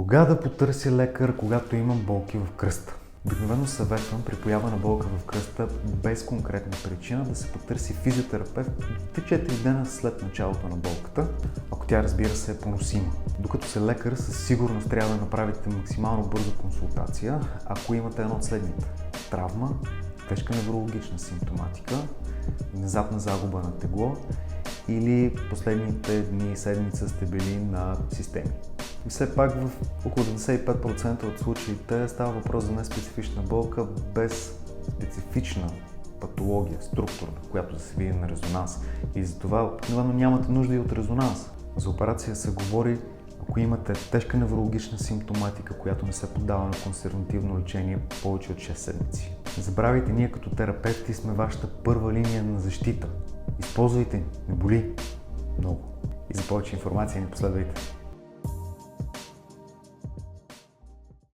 Кога да потърся лекар, когато имам болки в кръста? Обикновено съветвам при поява на болка в кръста без конкретна причина да се потърси физиотерапевт 3-4 дена след началото на болката, ако тя, разбира се, е поносима. Докато се лекар, със сигурност трябва да направите максимално бърза консултация, ако имате едно от следните: травма, тежка неврологична симптоматика, внезапна загуба на тегло или последните дни и седмица сте били на системи. И все пак в около 95% от случаите става въпрос за неспецифична болка без специфична патология, структурна, която да се види на резонанс. И затова обикновено нямате нужда и от резонанс. За операция се говори, ако имате тежка неврологична симптоматика, която не се поддава на консервативно лечение повече от 6 седмици. Не забравяйте, ние като терапевти сме вашата първа линия на защита. Използвайте, не боли много. И за повече информация ни последвайте.